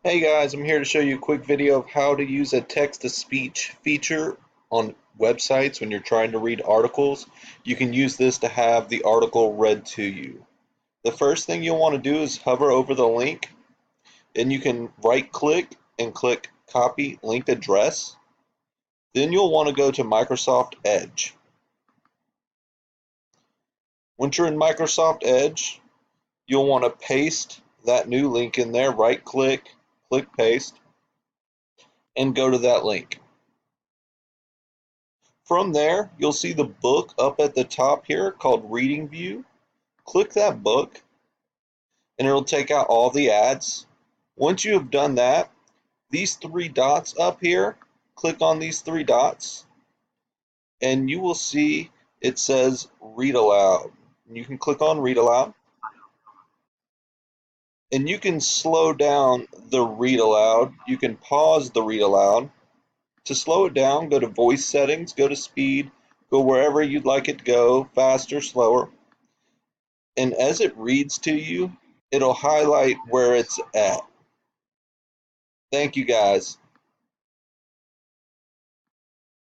Hey guys, I'm here to show you a quick video of how to use a text-to-speech feature on websites when you're trying to read articles. You can use this to have the article read to you. The first thing you'll want to do is hover over the link, and you can right-click and click Copy Linked Address. Then you'll want to go to Microsoft Edge. Once you're in Microsoft Edge, you'll want to paste that new link in there, right-click, click Paste, and go to that link. From there, you'll see the book up at the top here called Reading View. Click that book and it'll take out all the ads. Once you have done that, these three dots up here, click on these three dots and you will see it says Read Aloud. You can click on Read Aloud and you can slow down the Read Aloud. You can pause the Read Aloud. To slow it down, go to Voice Settings, go to Speed, go wherever you'd like it to go, faster, slower. And as it reads to you, it'll highlight where it's at. Thank you guys.